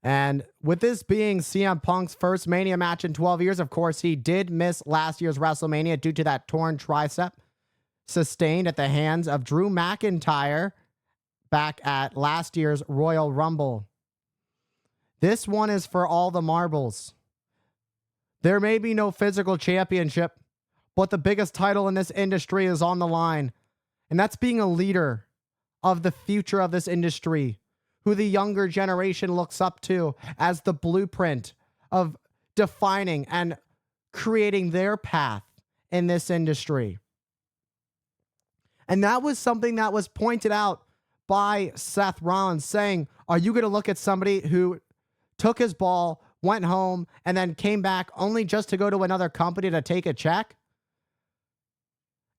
And with this being CM Punk's first Mania match in 12 years, of course, he did miss last year's WrestleMania due to that torn tricep sustained at the hands of Drew McIntyre back at last year's Royal Rumble. This one is for all the marbles. There may be no physical championship, but the biggest title in this industry is on the line. And that's being a leader of the future of this industry, who the younger generation looks up to as the blueprint of defining and creating their path in this industry. And that was something that was pointed out by Seth Rollins, saying, are you going to look at somebody who took his ball, went home, and then came back only just to go to another company to take a check?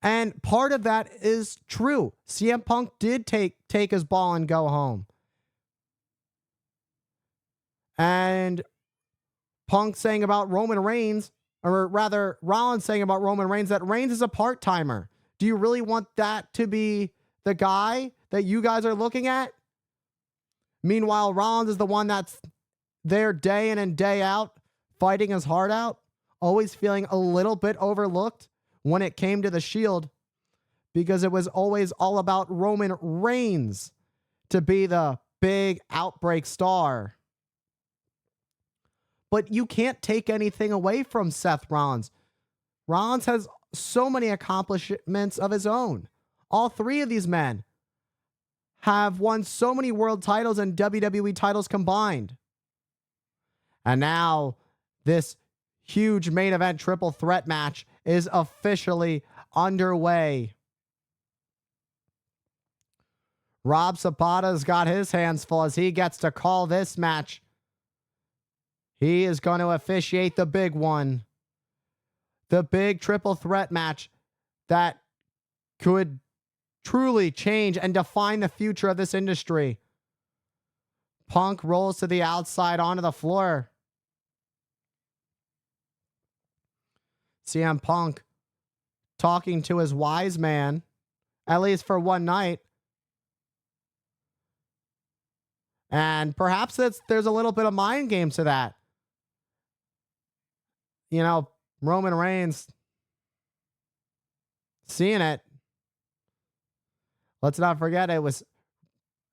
And part of that is true. CM Punk did take his ball and go home. And Punk saying about Roman Reigns, or rather Rollins saying about Roman Reigns, that Reigns is a part-timer. Do you really want that to be the guy that you guys are looking at? Meanwhile, Rollins is the one that's there day in and day out, fighting his heart out, always feeling a little bit overlooked when it came to the Shield, because it was always all about Roman Reigns to be the big outbreak star. But you can't take anything away from Seth Rollins. Rollins has so many accomplishments of his own. All three of these men have won so many world titles and WWE titles combined. And now this huge main event triple threat match is officially underway. Rob Zapata's got his hands full as he gets to call this match. He is going to officiate the big one. The big triple threat match that could truly change and define the future of this industry. Punk rolls to the outside onto the floor. CM Punk talking to his wise man, at least for one night. And perhaps there's a little bit of mind game to that. You know, Roman Reigns seeing it. Let's not forget it was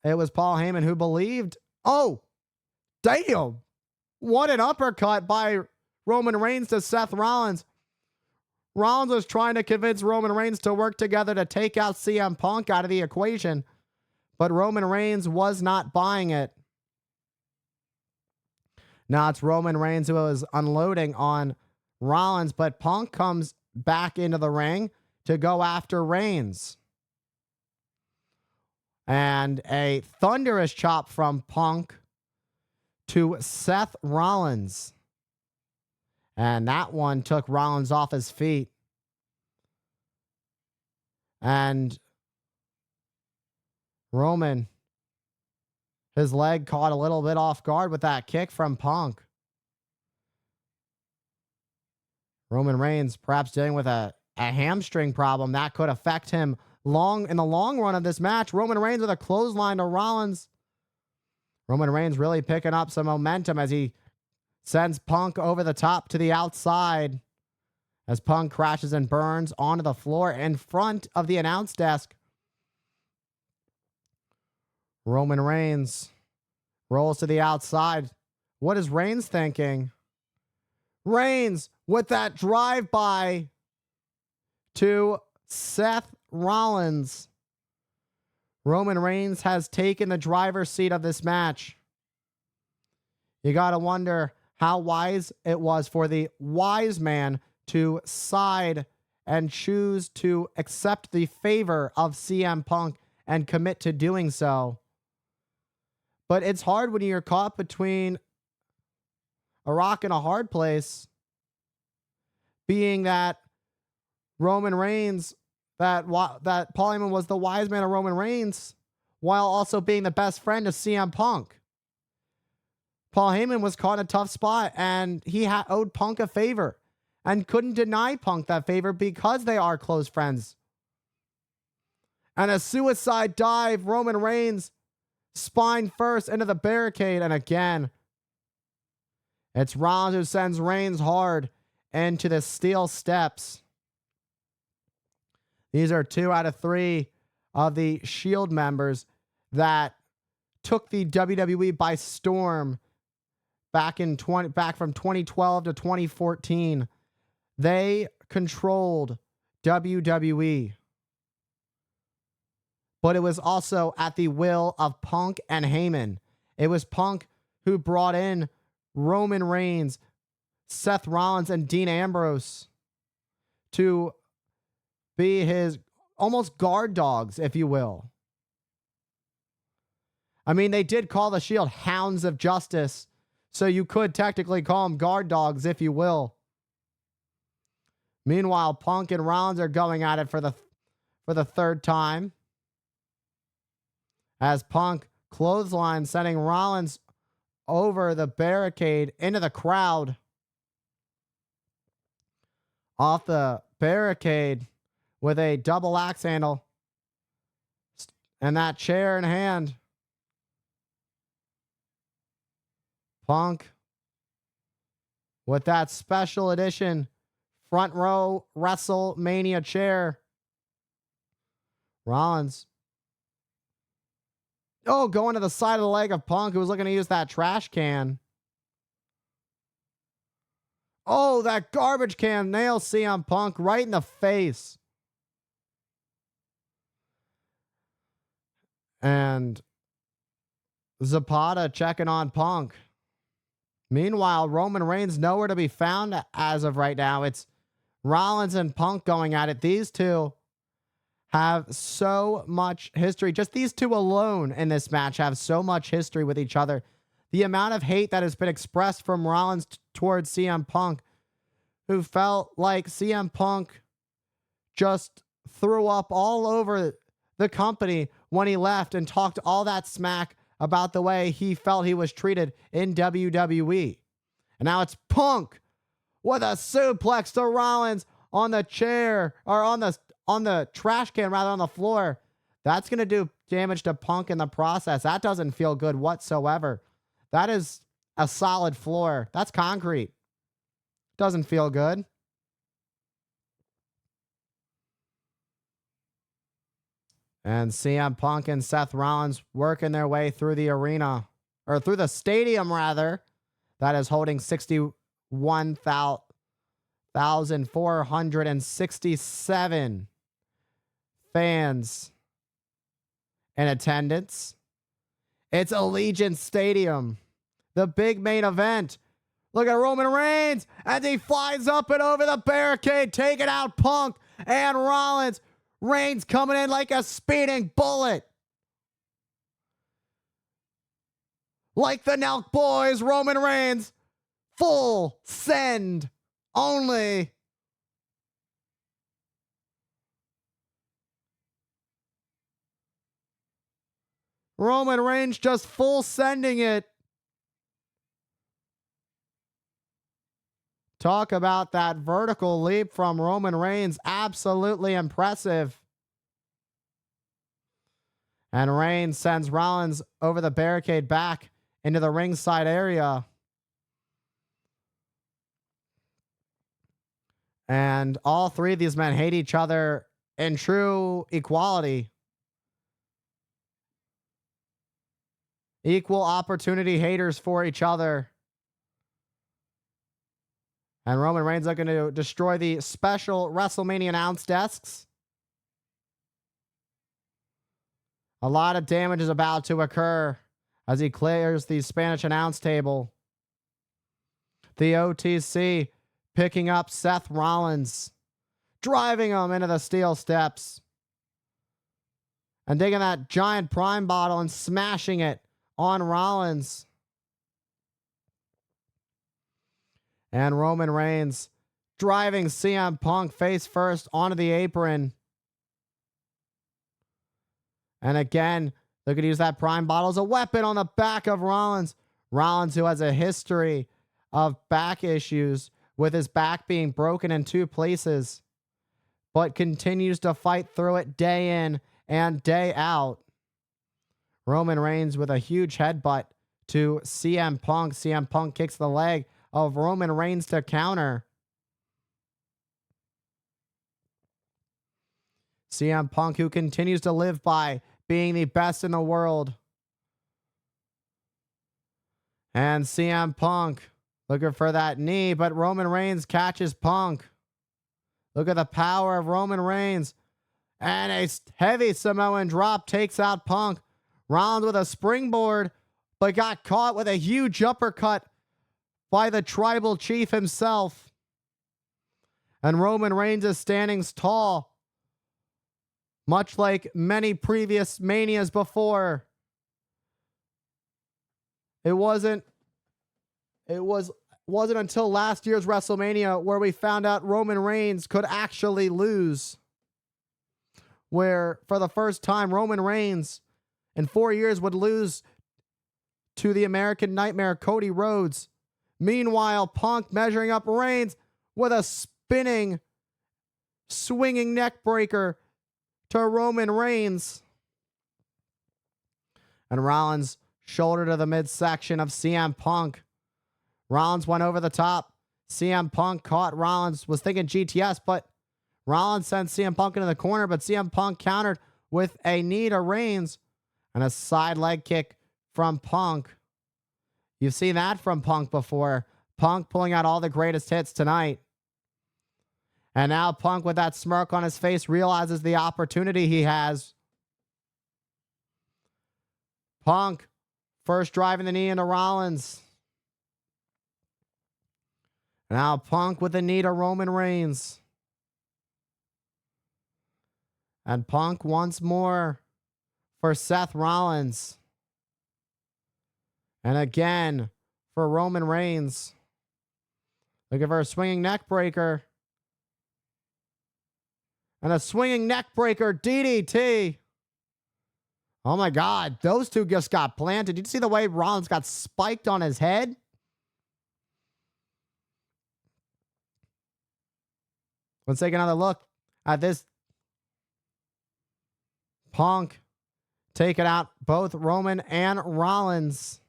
Paul Heyman who believed, oh, damn, what an uppercut by Roman Reigns to Seth Rollins. Rollins was trying to convince Roman Reigns to work together to take out CM Punk out of the equation, but Roman Reigns was not buying it. Now it's Roman Reigns who was unloading on Rollins, but Punk comes back into the ring to go after Reigns. And a thunderous chop from Punk to Seth Rollins. And that one took Rollins off his feet. And Roman, his leg caught a little bit off guard with that kick from Punk. Roman Reigns perhaps dealing with a hamstring problem that could affect him in the long run of this match. Roman Reigns with a clothesline to Rollins. Roman Reigns really picking up some momentum as he sends Punk over the top to the outside as Punk crashes and burns onto the floor in front of the announce desk. Roman Reigns rolls to the outside. What is Reigns thinking? Reigns with that drive-by to Seth Rollins. Roman Reigns has taken the driver's seat of this match. You got to wonder how wise it was for the wise man to side and choose to accept the favor of CM Punk and commit to doing so. But it's hard when you're caught between a rock and a hard place, being that Roman Reigns, that Paul Heyman was the wise man of Roman Reigns, while also being the best friend of CM Punk. Paul Heyman was caught in a tough spot, and he owed Punk a favor and couldn't deny Punk that favor because they are close friends. And a suicide dive, Roman Reigns spine first into the barricade, and again, It's Rollins who sends Reigns hard into the steel steps. These are 2 out of 3 of the Shield members that took the WWE by storm back from 2012 to 2014. They controlled WWE. But it was also at the will of Punk and Heyman. It was Punk who brought in Roman Reigns, Seth Rollins, and Dean Ambrose to be his almost guard dogs, if you will. I mean, they did call the Shield Hounds of Justice, so you could technically call them guard dogs, if you will. Meanwhile, Punk and Rollins are going at it for the third time, as Punk clothesline, sending Rollins over the barricade into the crowd. Off the barricade with a double axe handle and that chair in hand. Punk with that special edition front row WrestleMania chair. Rollins. Oh, going to the side of the leg of Punk, who was looking to use that trash can. Oh, that garbage can nails CM Punk right in the face. And Zapata checking on Punk. Meanwhile, Roman Reigns nowhere to be found as of right now. It's Rollins and Punk going at it. These two have so much history. Just these two alone in this match have so much history with each other. The amount of hate that has been expressed from Rollins towards CM Punk, who felt like CM Punk just threw up all over the company when he left and talked all that smack about the way he felt he was treated in WWE. And now it's Punk with a suplex to Rollins on the chair, or on the trash can, rather, on the floor. That's going to do damage to Punk in the process. That doesn't feel good whatsoever. That is a solid floor. That's concrete. Doesn't feel good. And CM Punk and Seth Rollins working their way through the arena, or through the stadium, rather, that is holding 61,467 fans in attendance. It's Allegiant Stadium, the big main event. Look at Roman Reigns as he flies up and over the barricade, taking out Punk and Rollins. Reigns coming in like a speeding bullet. Like the Nelk Boys, Roman Reigns, full send only. Roman Reigns just full sending it. Talk about that vertical leap from Roman Reigns. Absolutely impressive. And Reigns sends Rollins over the barricade back into the ringside area. And all three of these men hate each other in true equality. Equal opportunity haters for each other. And Roman Reigns looking to destroy the special WrestleMania announce desks. A lot of damage is about to occur as he clears the Spanish announce table. The OTC picking up Seth Rollins, driving him into the steel steps, and taking that giant prime bottle and smashing it on Rollins. And Roman Reigns driving CM Punk face first onto the apron. And again, they're going to use that prime bottle as a weapon on the back of Rollins. Rollins, who has a history of back issues with his back being broken in 2 places, but continues to fight through it day in and day out. Roman Reigns with a huge headbutt to CM Punk. CM Punk kicks the leg of Roman Reigns to counter. CM Punk, who continues to live by being the best in the world. And CM Punk looking for that knee, but Roman Reigns catches Punk. Look at the power of Roman Reigns. And a heavy Samoan drop takes out Punk. Rollins with a springboard, but got caught with a huge uppercut by the tribal chief himself. And Roman Reigns is standing tall, much like many previous Manias before. It wasn't until last year's WrestleMania where we found out Roman Reigns could actually lose. Where for the first time, Roman Reigns in 4 years would lose to the American Nightmare, Cody Rhodes. Meanwhile, Punk measuring up Reigns with a spinning, swinging neck breaker to Roman Reigns. And Rollins shoulder to the midsection of CM Punk. Rollins went over the top. CM Punk caught Rollins, was thinking GTS, but Rollins sent CM Punk into the corner, but CM Punk countered with a knee to Reigns and a side leg kick from Punk. You've seen that from Punk before. Punk pulling out all the greatest hits tonight. And now Punk, with that smirk on his face, realizes the opportunity he has. Punk first driving the knee into Rollins. Now Punk with a knee to Roman Reigns. And Punk once more for Seth Rollins. And again for Roman Reigns. Looking for a swinging neck breaker. And a swinging neck breaker DDT. Oh my God, those two just got planted. Did you see the way Rollins got spiked on his head? Let's take another look at this. Punk taking out both Roman and Rollins.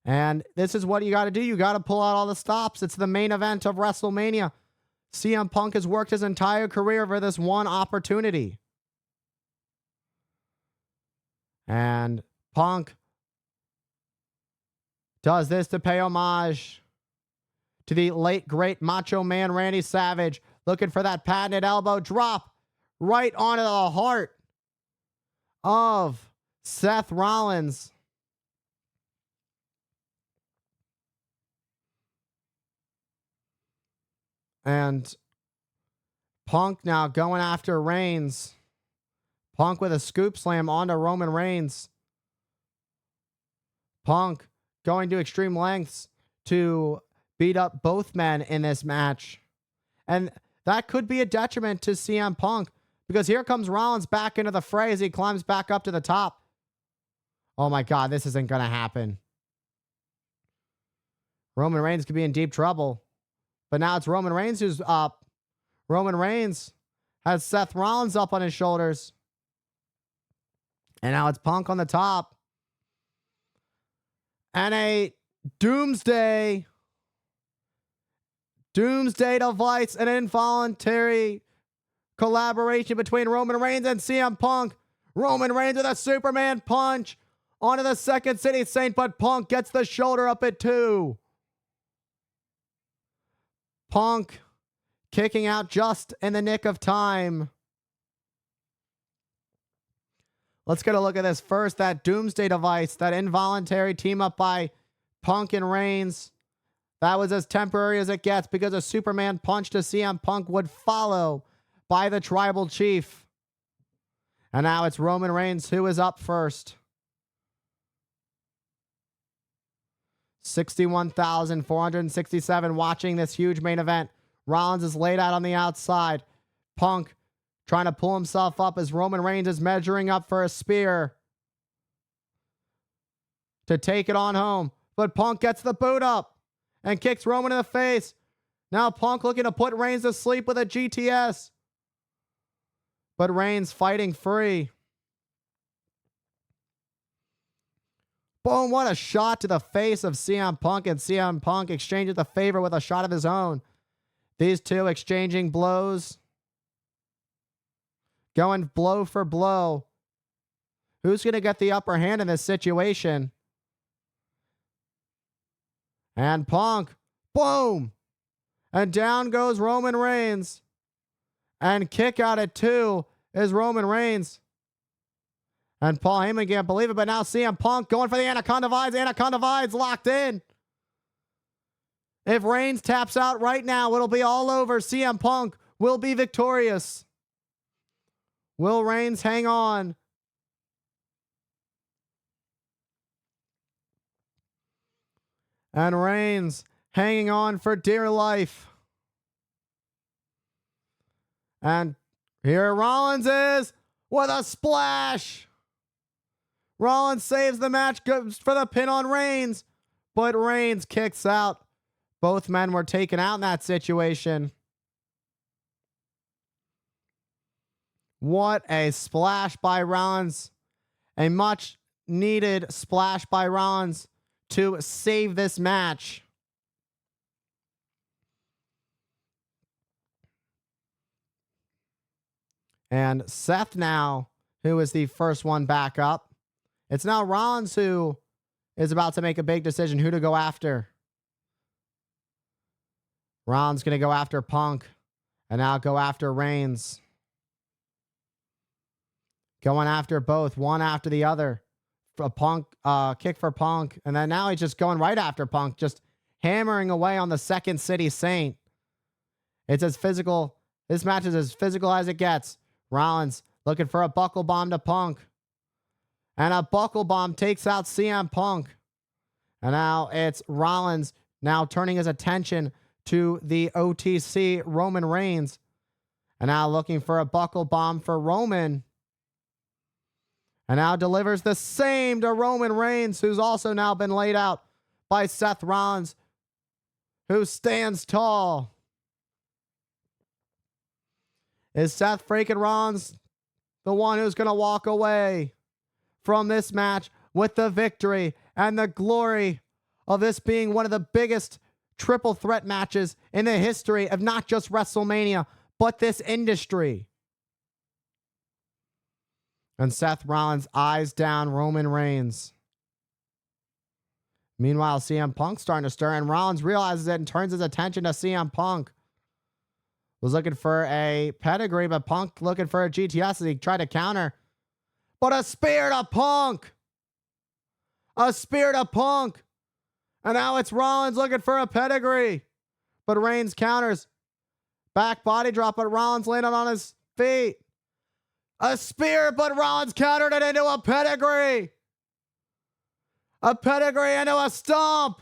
And this is what you got to do. You got to pull out all the stops. It's the main event of WrestleMania. CM Punk has worked his entire career for this one opportunity. And Punk does this to pay homage to the late, great Macho Man Randy Savage, looking for that patented elbow drop right onto the heart of Seth Rollins. And Punk now going after Reigns. Punk with a scoop slam onto Roman Reigns. Punk going to extreme lengths to beat up both men in this match. And that could be a detriment to CM Punk, because here comes Rollins back into the fray as he climbs back up to the top. Oh my God, this isn't going to happen. Roman Reigns could be in deep trouble. But now it's Roman Reigns who's up. Roman Reigns has Seth Rollins up on his shoulders. And now it's Punk on the top. And a doomsday device, an involuntary collaboration between Roman Reigns and CM Punk. Roman Reigns with a Superman punch onto the Second City Saint, but Punk gets the shoulder up at 2. Punk kicking out just in the nick of time. Let's get a look at this first. That doomsday device, that involuntary team up by Punk and Reigns. That was as temporary as it gets, because a Superman punch to CM Punk would follow by the tribal chief. And now it's Roman Reigns who is up first. 61,467 watching this huge main event. Rollins is laid out on the outside. Punk trying to pull himself up as Roman Reigns is measuring up for a spear to take it on home. But Punk gets the boot up and kicks Roman in the face. Now Punk looking to put Reigns to sleep with a GTS. But Reigns fighting free. Boom, what a shot to the face of CM Punk, and CM Punk exchanges the favor with a shot of his own. These two exchanging blows. Going blow for blow. Who's going to get the upper hand in this situation? And Punk, boom! And down goes Roman Reigns. And kick out at 2 is Roman Reigns. And Paul Heyman can't believe it, but now CM Punk going for the Anaconda Vines. Anaconda Vines locked in. If Reigns taps out right now, it'll be all over. CM Punk will be victorious. Will Reigns hang on? And Reigns hanging on for dear life. And here Rollins is with a splash. Rollins saves the match, goes for the pin on Reigns, but Reigns kicks out. Both men were taken out in that situation. What a splash by Rollins. A much needed splash by Rollins to save this match. And Seth now, who is the first one back up. It's now Rollins who is about to make a big decision who to go after. Rollins going to go after Punk and now go after Reigns. Going after both, one after the other. A Punk kick for Punk, and then now he's just going right after Punk, just hammering away on the Second City Saint. It's as physical. This match is as physical as it gets. Rollins looking for a buckle bomb to Punk. And a buckle bomb takes out CM Punk. And now it's Rollins now turning his attention to the OTC Roman Reigns. And now looking for a buckle bomb for Roman. And now delivers the same to Roman Reigns, who's also now been laid out by Seth Rollins, who stands tall. Is Seth freaking Rollins the one who's going to walk away from this match with the victory and the glory of this being one of the biggest triple threat matches in the history of not just WrestleMania, but this industry? And Seth Rollins eyes down Roman Reigns. Meanwhile, CM Punk's starting to stir, and Rollins realizes it and turns his attention to CM Punk. Was looking for a pedigree, but Punk looking for a GTS as he tried to counter. But a spear to Punk! A spear to Punk! And now it's Rollins looking for a pedigree. But Reigns counters. Back body drop, but Rollins landed on his feet. A spear, but Rollins countered it into a pedigree. A pedigree into a stomp.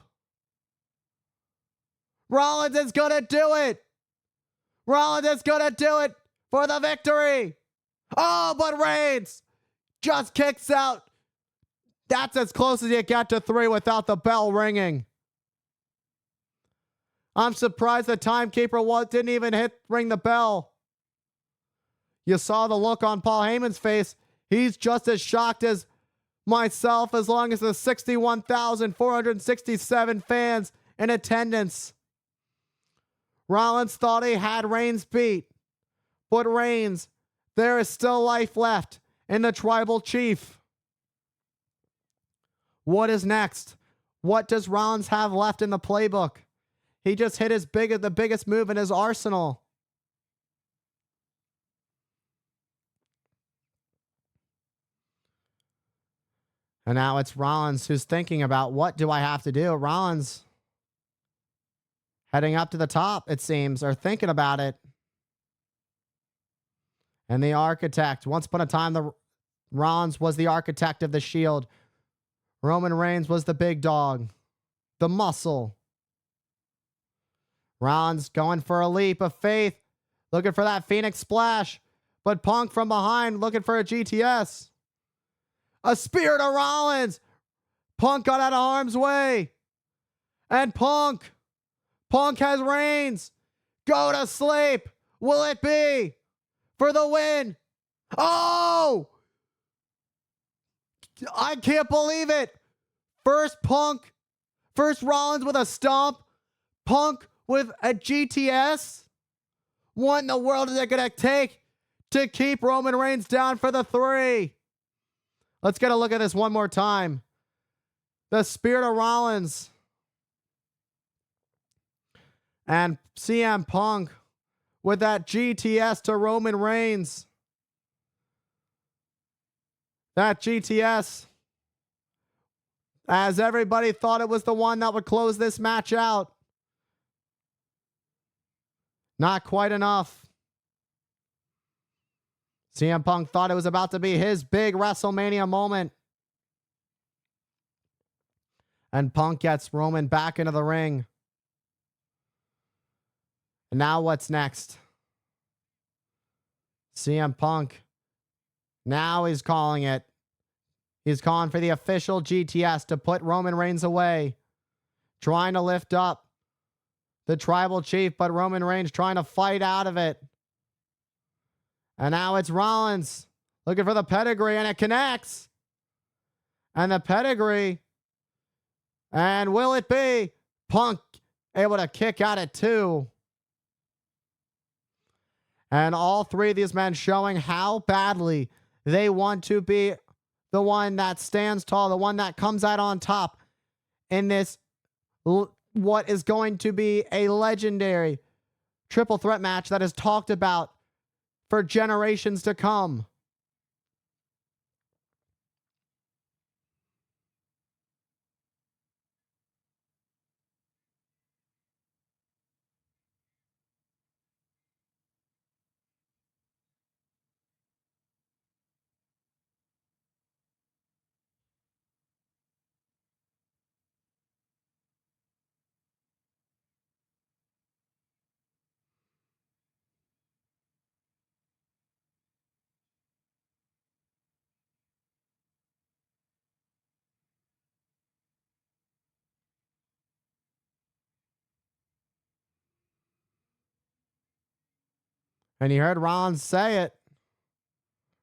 Rollins is going to do it. Rollins is going to do it for the victory. Oh, but Reigns just kicks out. That's as close as you get to 3 without the bell ringing. I'm surprised the timekeeper didn't even ring the bell. You saw the look on Paul Heyman's face. He's just as shocked as myself, as long as the 61,467 fans in attendance. Rollins thought he had Reigns beat. But Reigns, there is still life left in the tribal chief. What is next? What does Rollins have left in the playbook? He just hit the biggest move in his arsenal. And now it's Rollins who's thinking about, what do I have to do? Rollins heading up to the top, it seems, or thinking about it. And the architect. Once upon a time, Rollins was the architect of the Shield. Roman Reigns was the big dog, the muscle. Rollins going for a leap of faith, looking for that Phoenix splash. But Punk from behind looking for a GTS. A spear to Rollins. Punk got out of harm's way. And Punk has Reigns. Go to sleep. Will it be for the win? Oh! I can't believe it. First Punk. First Rollins with a stomp. Punk with a GTS. What in the world is it going to take to keep Roman Reigns down for the 3? Let's get a look at this one more time. The Spirit of Rollins and CM Punk with that GTS to Roman Reigns. That GTS, as everybody thought it was the one that would close this match out. Not quite enough. CM Punk thought it was about to be his big WrestleMania moment. And Punk gets Roman back into the ring. And now what's next? CM Punk. Now he's calling it. He's calling for the official GTS to put Roman Reigns away. Trying to lift up the tribal chief, but Roman Reigns trying to fight out of it. And now it's Rollins looking for the pedigree, and it connects. And the pedigree. And will it be Punk able to kick out at 2? And all 3 of these men showing how badly they want to be the one that stands tall, the one that comes out on top in this, what is going to be a legendary triple threat match that is talked about for generations to come. And you heard Rollins say it.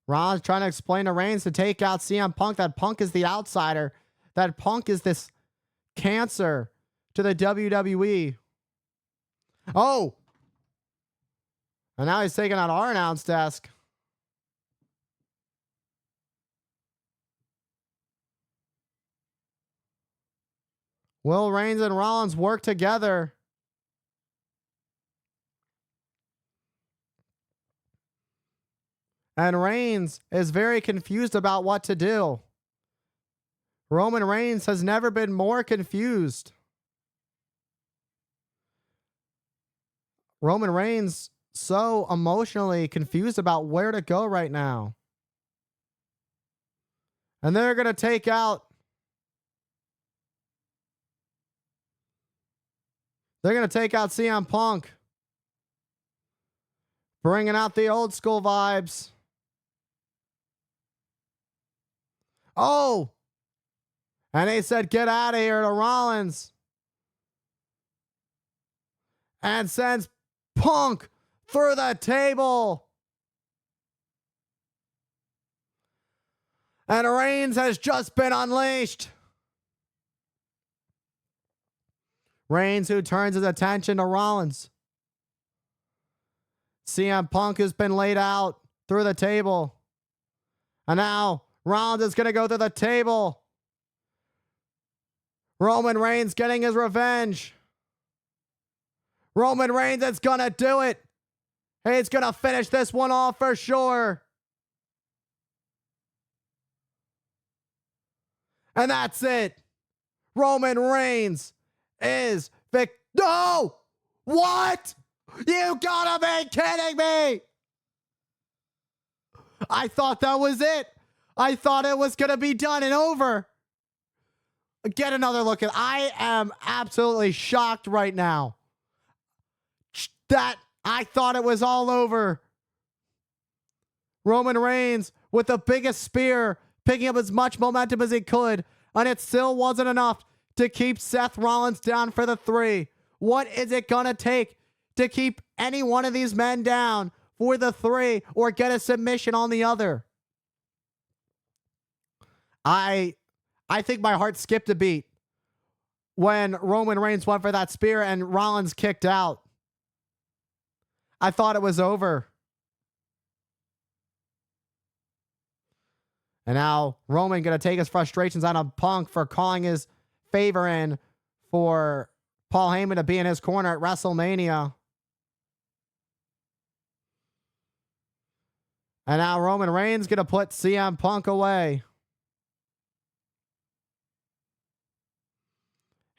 Rollins trying to explain to Reigns to take out CM Punk, that Punk is the outsider, that Punk is this cancer to the WWE. Oh! And now he's taking out our announce desk. Will Reigns and Rollins work together? And Reigns is very confused about what to do. Roman Reigns has never been more confused. Roman Reigns so emotionally confused about where to go right now. And they're going to take out. They're going to take out CM Punk. Bringing out the old school vibes. Oh! And they said, get out of here to Rollins. And sends Punk through the table. And Reigns has just been unleashed. Reigns, who turns his attention to Rollins. CM Punk has been laid out through the table. And now Rollins is going to go through the table. Roman Reigns getting his revenge. Roman Reigns is going to do it. He's going to finish this one off for sure. And that's it. Roman Reigns is No! What? You gotta be kidding me! I thought that was it. I thought it was gonna be done and over. Get another look at. I am absolutely shocked right now. That I thought it was all over. Roman Reigns with the biggest spear, picking up as much momentum as he could, and it still wasn't enough to keep Seth Rollins down for the 3. What is it gonna take to keep any one of these men down for the 3 or get a submission on the other? I I think my heart skipped a beat when Roman Reigns went for that spear and Rollins kicked out. I thought it was over. And now Roman going to take his frustrations out on Punk for calling his favor in for Paul Heyman to be in his corner at WrestleMania. And now Roman Reigns going to put CM Punk away.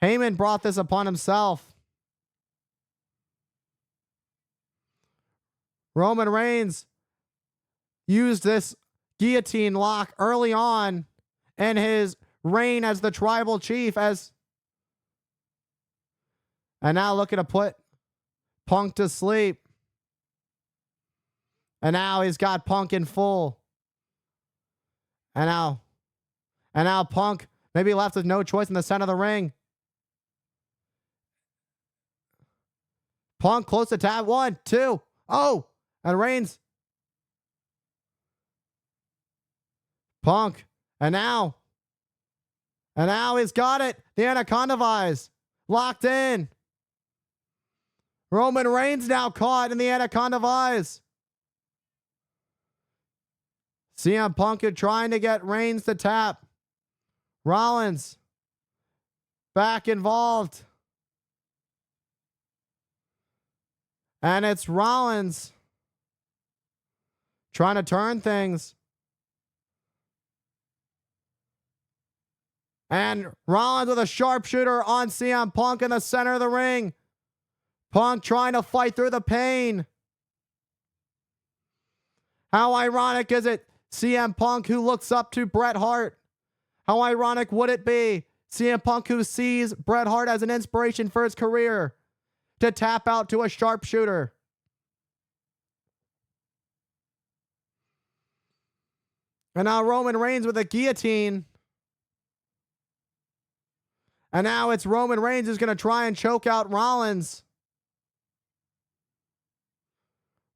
Heyman brought this upon himself. Roman Reigns used this guillotine lock early on in his reign as the tribal chief, and now looking to put Punk to sleep. And now he's got Punk in full. And now Punk maybe left with no choice in the center of the ring. Punk close to tap. 1, 2. Oh, and Reigns. Punk. And now he's got it. The Anaconda Vise locked in. Roman Reigns now caught in the Anaconda Vise. CM Punk trying to get Reigns to tap. Rollins back involved. And it's Rollins trying to turn things. And Rollins with a sharpshooter on CM Punk in the center of the ring. Punk trying to fight through the pain. How ironic is it? CM Punk who looks up to Bret Hart. How ironic would it be? CM Punk who sees Bret Hart as an inspiration for his career to tap out to a sharpshooter. And now Roman Reigns with a guillotine. And now it's Roman Reigns who's going to try and choke out Rollins.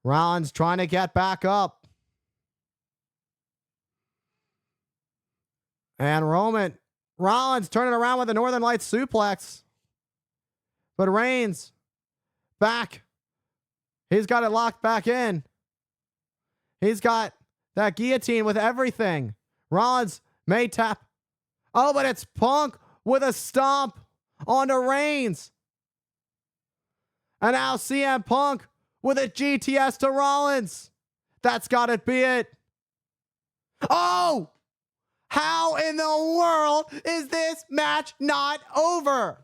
Rollins trying to get back up. And Rollins turning around with a Northern Lights suplex. But Reigns back. He's got it locked back in. He's got that guillotine with everything. Rollins may tap. Oh, but it's Punk with a stomp onto Reigns. And now CM Punk with a GTS to Rollins. That's got to be it. Oh! How in the world is this match not over?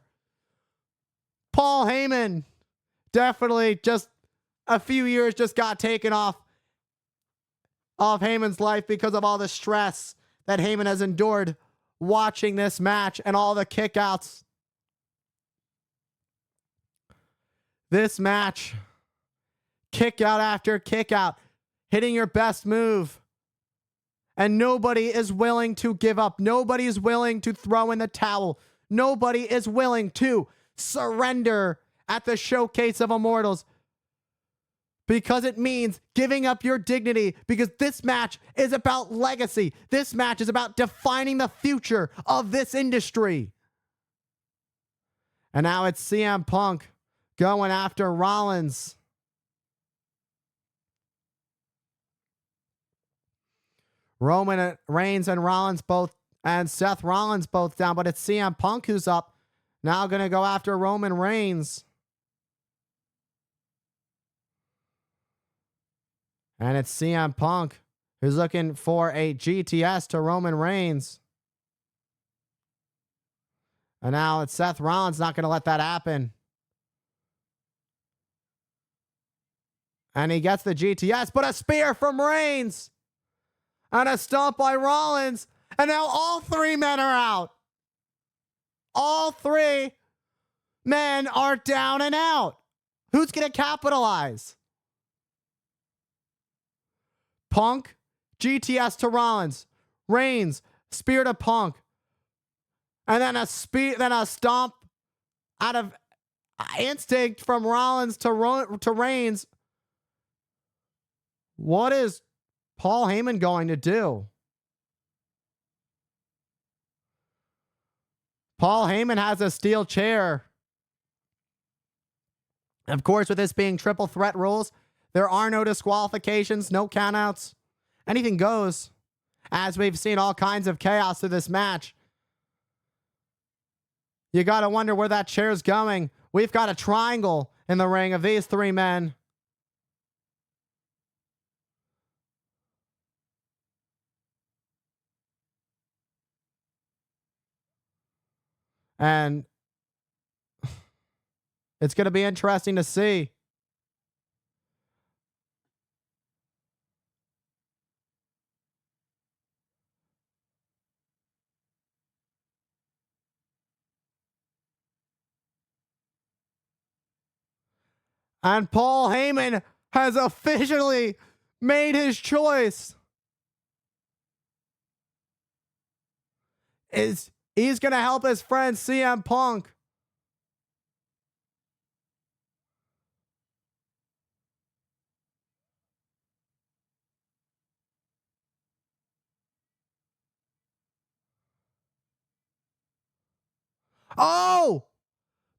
Paul Heyman definitely just a few years just got taken off Heyman's life because of all the stress that Heyman has endured watching this match and all the kickouts. This match, kick out after kick out, hitting your best move. And nobody is willing to give up. Nobody is willing to throw in the towel. Nobody is willing to surrender at the Showcase of Immortals. Because it means giving up your dignity. Because this match is about legacy. This match is about defining the future of this industry. And now it's CM Punk going after Rollins. Roman Reigns and Rollins both, and Seth Rollins both down, but it's CM Punk who's up. Now going to go after Roman Reigns. And it's CM Punk who's looking for a GTS to Roman Reigns. And now it's Seth Rollins not going to let that happen. And he gets the GTS, but a spear from Reigns. And a stomp by Rollins. And now all three men are out. All three men are down and out. Who's going to capitalize? Punk, GTS to Rollins. Reigns, spear to Punk. And then a stomp out of instinct from Rollins to Reigns. What is Paul Heyman going to do? Paul Heyman has a steel chair. Of course, with this being triple threat rules, there are no disqualifications, no countouts. Anything goes, as we've seen all kinds of chaos through this match. You got to wonder where that chair's going. We've got a triangle in the ring of these three men. And it's going to be interesting to see. And Paul Heyman has officially made his choice. He's going to help his friend CM Punk. Oh!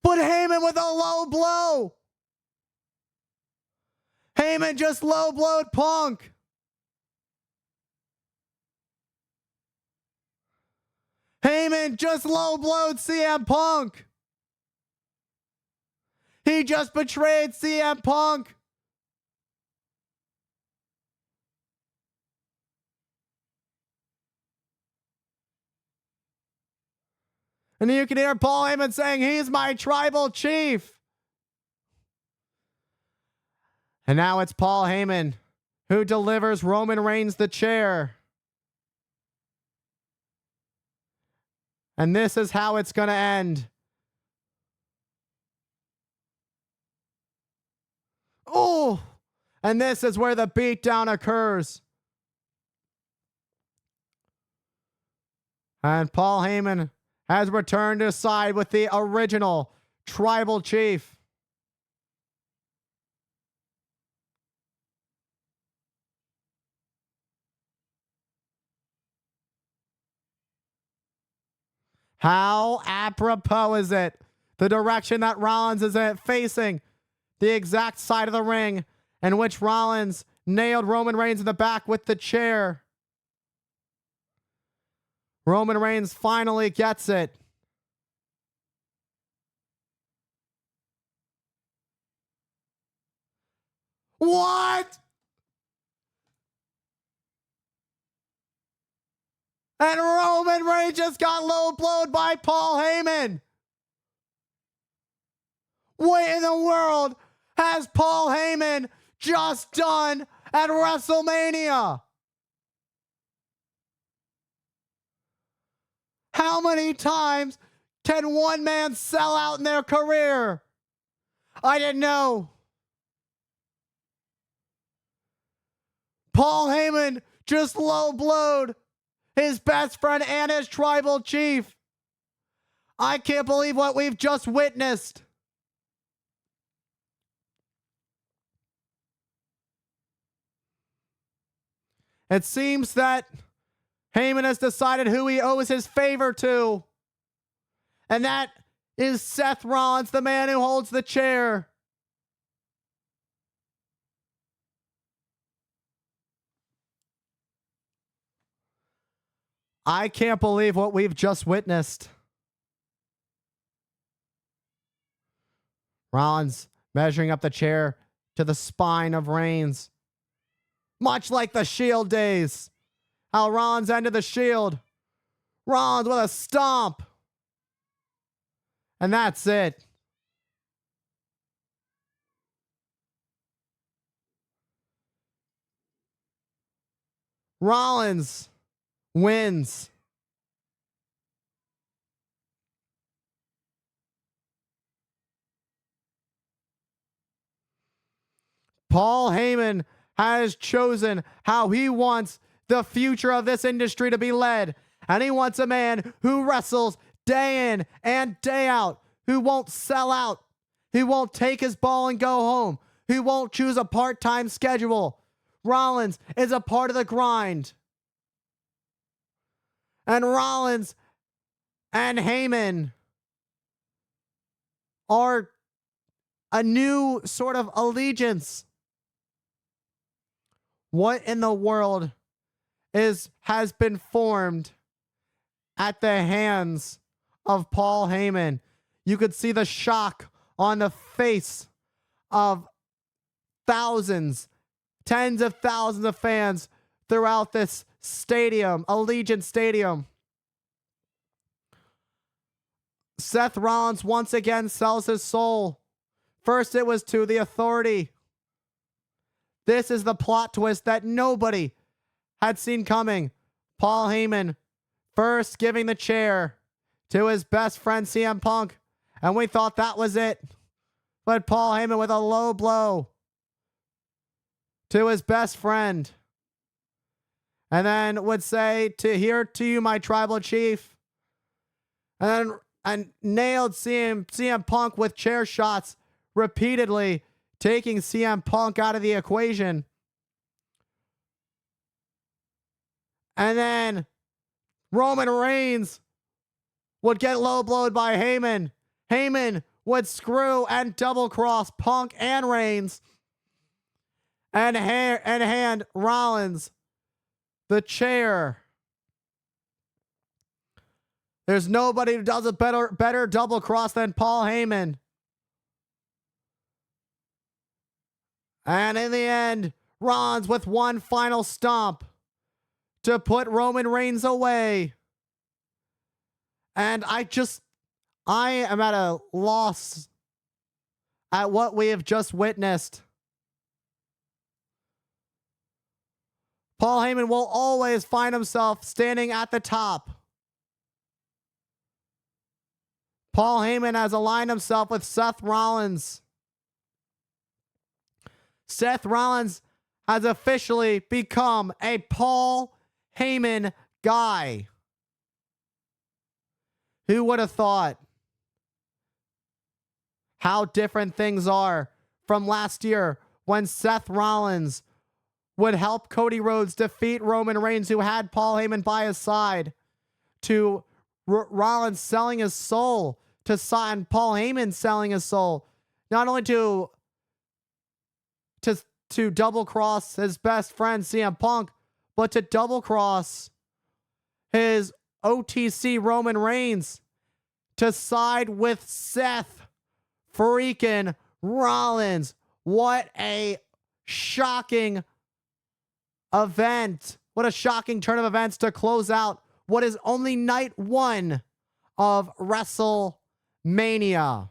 But Heyman with a low blow. Heyman just low blowed Punk. Heyman just low blowed CM Punk. He just betrayed CM Punk. And you can hear Paul Heyman saying, "He's my tribal chief." And now it's Paul Heyman who delivers Roman Reigns the chair. And this is how it's going to end. Oh! And this is where the beatdown occurs. And Paul Heyman has returned to side with the original tribal chief. How apropos is it? The direction that Rollins is facing, the exact side of the ring in which Rollins nailed Roman Reigns in the back with the chair. Roman Reigns finally gets it. What? And Roman Reigns just got low blowed by Paul Heyman. What in the world has Paul Heyman just done at WrestleMania? How many times can one man sell out in their career? I didn't know. Paul Heyman just low blowed his best friend and his tribal chief. I can't believe what we've just witnessed. It seems that Heyman has decided who he owes his favor to. And that is Seth Rollins, the man who holds the chair. I can't believe what we've just witnessed. Rollins measuring up the chair to the spine of Reigns. Much like the Shield days. How Rollins ended the Shield. Rollins with a stomp. And that's it. Rollins wins. Paul Heyman has chosen how he wants the future of this industry to be led. And he wants a man who wrestles day in and day out, who won't sell out, who won't take his ball and go home, who won't choose a part-time schedule. Rollins is a part of the grind. And Rollins and Heyman are a new sort of allegiance. What in the world has been formed at the hands of Paul Heyman? You could see the shock on the face of thousands, tens of thousands of fans throughout this stadium, Allegiant Stadium. Seth Rollins once again sells his soul. First it was to the Authority. This is the plot twist that nobody had seen coming. Paul Heyman first giving the chair to his best friend CM Punk, and we thought that was it. But Paul Heyman with a low blow to his best friend, and then would say, "To here to you, my tribal chief," and nailed CM Punk with chair shots repeatedly, taking CM Punk out of the equation. And then Roman Reigns would get low blowed by Heyman. Heyman would screw and double cross Punk and Reigns and hand Rollins the chair. There's nobody who does a better double cross than Paul Heyman. And in the end, Rollins with one final stomp to put Roman Reigns away. And I am at a loss at what we have just witnessed. Paul Heyman will always find himself standing at the top. Paul Heyman has aligned himself with Seth Rollins. Seth Rollins has officially become a Paul Heyman guy. Who would have thought how different things are from last year when Seth Rollins would help Cody Rhodes defeat Roman Reigns, who had Paul Heyman by his side, to Rollins selling his soul to sign Paul Heyman selling his soul, not only to double cross his best friend CM Punk, but to double cross his OTC Roman Reigns to side with Seth freaking Rollins. What a shocking event. What a shocking turn of events to close out what is only night one of WrestleMania.